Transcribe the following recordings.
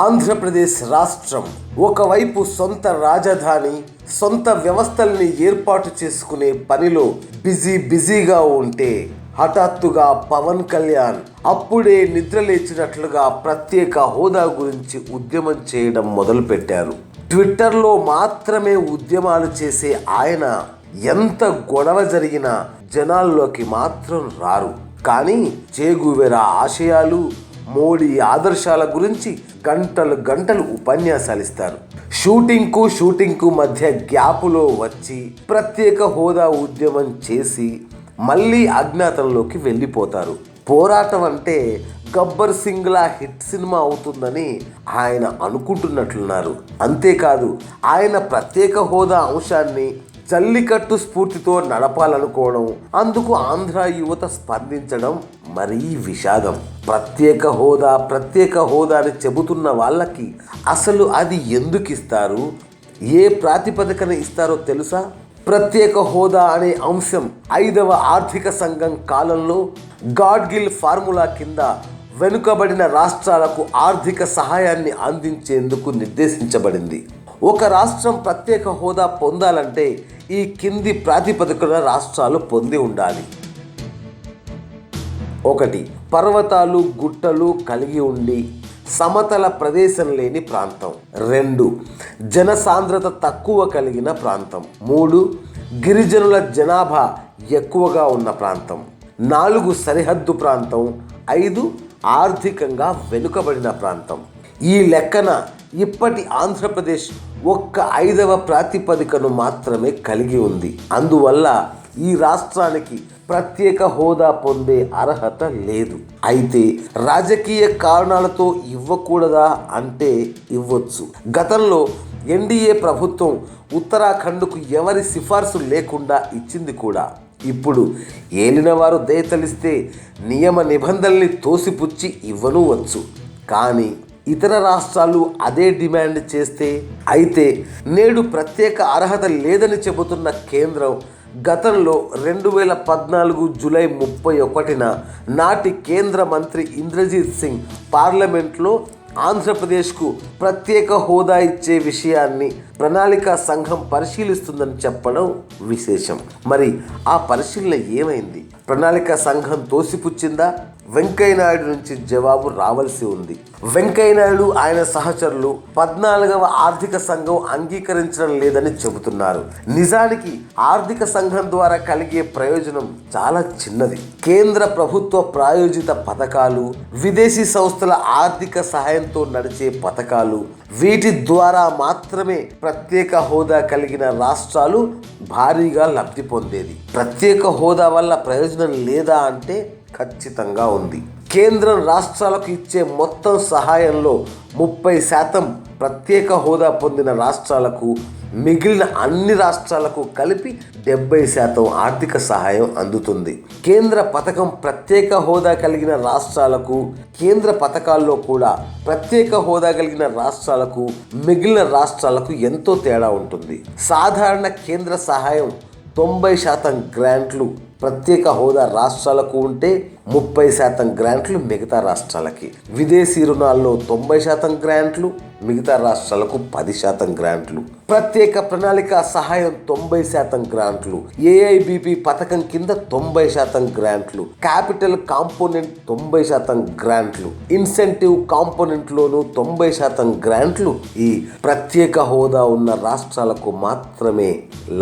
ఆంధ్రప్రదేశ్ రాష్ట్రం ఒకవైపు సొంత రాజధాని, సొంత వ్యవస్థల్ని ఏర్పాటు చేసుకునే పనిలో బిజీగా ఉంటే హఠాత్తుగా పవన్ కళ్యాణ్ అప్పుడే నిద్రలేచినట్లుగా ప్రత్యేక హోదా గురించి ఉద్యమం చేయడం మొదలుపెట్టారు. ట్విట్టర్లో మాత్రమే ఉద్యమాలు చేసే ఆయన ఎంత గొడవ జరిగినా జనాల్లోకి మాత్రం రారు. కానీ చేగువేరా ఆశయాలు, మోడీ ఆదర్శాల గురించి గంటలు ఉపన్యాసాలు ఇస్తారు. షూటింగ్కు మధ్య గ్యాపులో వచ్చి ప్రత్యేక హోదా ఉద్యమం చేసి మళ్ళీ అజ్ఞాతంలోకి వెళ్ళిపోతారు. పోరాటం అంటే గబ్బర్ సింగ్లా హిట్ సినిమా అవుతుందని ఆయన అనుకుంటున్నట్లున్నారు. అంతేకాదు, ఆయన ప్రత్యేక హోదా అంశాన్ని జల్లికట్టు స్ఫూర్తితో నడపాలనుకోవడం, అందుకు ఆంధ్ర యువత స్పందించడం మరీ విషాదం. ప్రత్యేక హోదా అని చెబుతున్న వాళ్ళకి అసలు అది ఎందుకు ఇస్తారు, ఏ ప్రాతిపదికన ఇస్తారో తెలుసా? ప్రత్యేక హోదా అనే అంశం 5వ ఆర్థిక సంఘం కాలంలో గాడ్గిల్ ఫార్ములా కింద వెనుకబడిన రాష్ట్రాలకు ఆర్థిక సహాయాన్ని అందించేందుకు నిర్దేశించబడింది. ఒక రాష్ట్రం ప్రత్యేక హోదా పొందాలంటే ఈ కింది ప్రాతిపదికన రాష్ట్రాలు పొంది ఉండాలి. 1. పర్వతాలు, గుట్టలు కలిగి ఉండి సమతల ప్రదేశం లేని ప్రాంతం. 2. జనసాంద్రత తక్కువ కలిగిన ప్రాంతం. 3. గిరిజనుల జనాభా ఎక్కువగా ఉన్న ప్రాంతం. 4. సరిహద్దు ప్రాంతం. 5. ఆర్థికంగా వెనుకబడిన ప్రాంతం. ఈ లెక్కన ఇప్పటి ఆంధ్రప్రదేశ్ ఒక్క 5వ ప్రాతిపదికను మాత్రమే కలిగి ఉంది. అందువల్ల ఈ రాష్ట్రానికి ప్రత్యేక హోదా పొందే అర్హత లేదు. అయితే రాజకీయ కారణాలతో ఇవ్వకూడదా అంటే ఇవ్వచ్చు. గతంలో ఎన్డీఏ ప్రభుత్వం ఉత్తరాఖండ్కు ఎవరి సిఫార్సు లేకుండా ఇచ్చింది కూడా. ఇప్పుడు ఏలినవారు దయతలిస్తే నియమ నిబంధనల్ని తోసిపుచ్చి ఇవ్వనూవచ్చు. కానీ ఇతర రాష్ట్రాలు అదే డిమాండ్ చేస్తే? అయితే నేడు ప్రత్యేక అర్హత లేదని చెబుతున్న కేంద్రం గతంలో 2014 జూలై 31న నాటి కేంద్ర మంత్రి ఇంద్రజిత్ సింగ్ పార్లమెంట్లో ఆంధ్రప్రదేశ్కు ప్రత్యేక హోదా ఇచ్చే విషయాన్ని ప్రణాళికా సంఘం పరిశీలిస్తుందని చెప్పడం విశేషం. మరి ఆ పరిశీలన ఏమైంది? ప్రణాళికా సంఘం తోసిపుచ్చిందా? వెంకయ్యనాయుడు నుంచి జవాబు రావాల్సి ఉంది. వెంకయ్యనాయుడు ఆయన సహచరులు 14వ ఆర్థిక సంఘం అంగీకరించడం లేదని చెబుతున్నారు. నిజానికి ఆర్థిక సంఘం ద్వారా కలిగే ప్రయోజనం చాలా చిన్నది. కేంద్ర ప్రభుత్వ ప్రాయోజిత పథకాలు, విదేశీ సంస్థల ఆర్థిక సహాయంతో నడిచే పథకాలు, వీటి ద్వారా మాత్రమే ప్రత్యేక హోదా కలిగిన రాష్ట్రాలు భారీగా లబ్ధి పొందేది. ప్రత్యేక హోదా వల్ల ప్రయోజనం లేదా అంటే ఖచ్చితంగా ఉంది. కేంద్రం రాష్ట్రాలకు ఇచ్చే మొత్తం సహాయంలో 30% ప్రత్యేక హోదా పొందిన రాష్ట్రాలకు, మిగిలిన అన్ని రాష్ట్రాలకు కలిపి 70% ఆర్థిక సహాయం అందుతుంది. కేంద్ర పథకం ప్రత్యేక హోదా కలిగిన రాష్ట్రాలకు, కేంద్ర పథకాల్లో కూడా ప్రత్యేక హోదా కలిగిన రాష్ట్రాలకు, మిగిలిన రాష్ట్రాలకు ఎంతో తేడా ఉంటుంది. సాధారణ కేంద్ర సహాయం 90% గ్రాంట్లు ప్రత్యేక హోదా రాష్ట్రాలకు ఉంటే 30% గ్రాంట్లు మిగతా రాష్ట్రాలకి. విదేశీ రుణాల్లో 90% గ్రాంట్లు, మిగతా రాష్ట్రాలకు 10% గ్రాంట్లు. ప్రత్యేక ప్రణాళిక సహాయం 90% గ్రాంట్లు. ఏఐబిపి పథకం కింద 90% గ్రాంట్లు. క్యాపిటల్ కాంపోనెంట్ 90% గ్రాంట్లు. ఇన్సెంటివ్ కాంపోనెంట్లోనూ 90% గ్రాంట్లు ఈ ప్రత్యేక హోదా ఉన్న రాష్ట్రాలకు మాత్రమే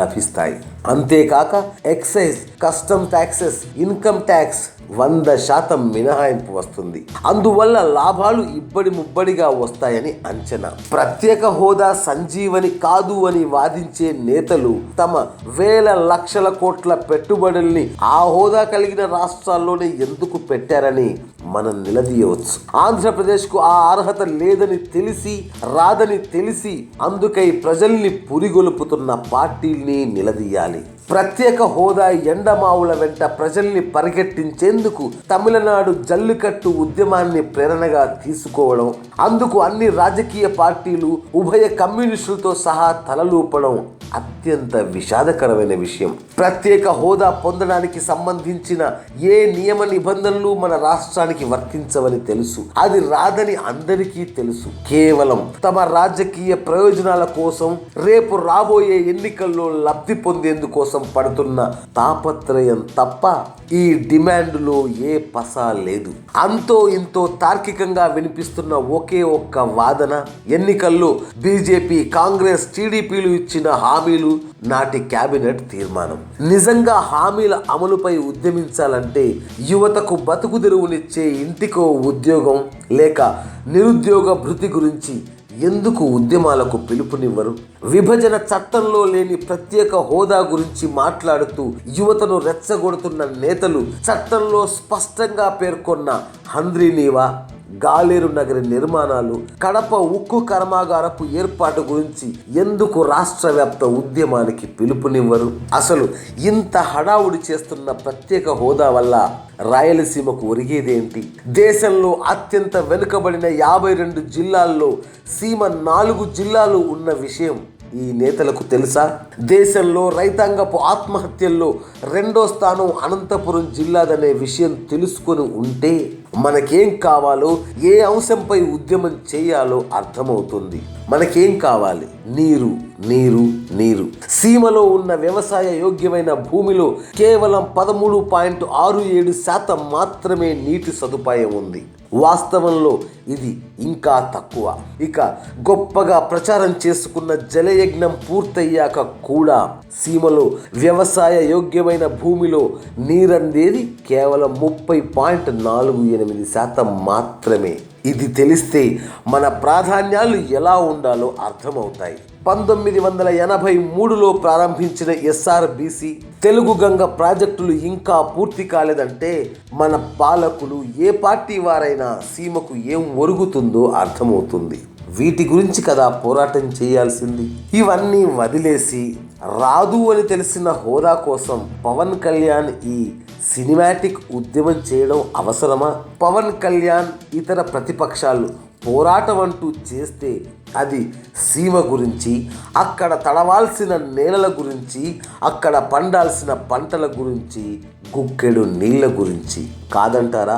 లభిస్తాయి. అంతేకాక excise, custom taxes, income tax 100% మినహాయింపు వస్తుంది. అందువల్ల లాభాలు ఇబ్బడి ముబ్బడిగా వస్తాయని అంచనా. ప్రత్యేక హోదా సంజీవని కాదు అని వాదించే నేతలు తమ వేల లక్షల కోట్ల పెట్టుబడుల్ని ఆ హోదా కలిగిన రాష్ట్రాల్లోనే ఎందుకు పెట్టారని మనం నిలదీయవచ్చు. ఆంధ్రప్రదేశ్కు ఆ అర్హత లేదని తెలిసి, రాదని తెలిసి అందుకై ప్రజల్ని పురిగొలుపుతున్న పార్టీల్ని నిలదీయాలి. ప్రత్యేక హోదా ఎండమావుల వెంట ప్రజల్ని పరిగెట్టించేందుకు తమిళనాడు జల్లికట్టు ఉద్యమాన్ని ప్రేరణగా తీసుకోవడం, అందుకు అన్ని రాజకీయ పార్టీలు ఉభయ కమ్యూనిస్టులతో సహా తలలూపడం అత్యంత విషాదకరమైన విషయం. ప్రత్యేక హోదా పొందడానికి సంబంధించిన ఏ నియమ నిబంధనలు మన రాష్ట్రానికి వర్తించవని తెలుసు. అది రాదని అందరికీ తెలుసు. కేవలం తమ రాజకీయ ప్రయోజనాల కోసం రేపు రాబోయే ఎన్నికల్లో లబ్ధి పొందేందుకోసం పడుతున్న తాపత్రయం తప్ప ఈ డిమాండ్లో ఏ పసా లేదు. అంతో ఇంతో తార్కికంగా వినిపిస్తున్న ఒకే ఒక్క వాదన, ఎన్నికల్లో బీజేపీ, కాంగ్రెస్, టీడీపీలు ఇచ్చిన హామీలు, నాటి కేబినెట్ తీర్మానం. నిజంగా హామీల అమలుపై ఉద్యమించాలంటే యువతకు బతుకు తెరువునిచ్చే ఇంటికో ఉద్యోగం లేక నిరుద్యోగ భృతి గురించి ఎందుకు ఉద్యమాలకు పిలుపునివ్వరు? విభజన చట్టంలో లేని ప్రత్యేక హోదా గురించి మాట్లాడుతూ యువతను రెచ్చగొడుతున్న నేతలు చట్టంలో స్పష్టంగా పేర్కొన్న హంద్రీనీవా, గాలేరు నగరి నిర్మాణాలు, కడప ఉక్కు కర్మాగారపు ఏర్పాటు గురించి ఎందుకు రాష్ట్ర వ్యాప్త ఉద్యమానికి పిలుపునివ్వరు? అసలు ఇంత హడావుడి చేస్తున్న ప్రత్యేక హోదా వల్ల రాయలసీమకు ఒరిగేదేంటి? దేశంలో అత్యంత వెనుకబడిన 52 జిల్లాల్లో సీమ 4 జిల్లాలు ఉన్న విషయం ఈ నేతలకు తెలుసా? దేశంలో రైతాంగపు ఆత్మహత్యల్లో 2వ స్థానం అనంతపురం జిల్లాదనే విషయం తెలుసుకొని ఉంటే మనకేం కావాలో, ఏ అంశంపై ఉద్యమం చేయాలో అర్థమవుతుంది. మనకేం కావాలి? నీరు, నీరు, నీరు. సీమలో ఉన్న వ్యవసాయ యోగ్యమైన భూమిలో కేవలం 13.67% మాత్రమే నీటి సదుపాయం ఉంది. వాస్తవంలో ఇది ఇంకా తక్కువ. ఇక గొప్పగా ప్రచారం చేసుకున్న జలయజ్ఞం పూర్తయ్యాక కూడా సీమలో వ్యవసాయ యోగ్యమైన భూమిలో నీరందేది కేవలం 30.48% మాత్రమే. ఇది తెలిస్తే మన ప్రాధాన్యాలు ఎలా ఉండాలో అర్థమవుతాయి. 1983లో ప్రారంభించిన ఎస్ఆర్బీసీ, తెలుగు గంగ ప్రాజెక్టులు ఇంకా పూర్తి కాలేదంటే మన పాలకులు, ఏ పార్టీ వారైనా సీమకు ఏం ఒరుగుతుందో అర్థమవుతుంది. వీటి గురించి కదా పోరాటం చేయాల్సింది. ఇవన్నీ వదిలేసి రాదు అని తెలిసిన హోదా కోసం పవన్ కళ్యాణ్ ఈ సినిమాటిక్ ఉద్యమం చేయడం అవసరమా? పవన్ కళ్యాణ్, ఇతర ప్రతిపక్షాలు పోరాటం అంటూ చేస్తే అది సీమ గురించి, అక్కడ తడవాల్సిన నేలల గురించి, అక్కడ పండాల్సిన పంటల గురించి, గుక్కెడు నీళ్ళ గురించి కాదంటారా?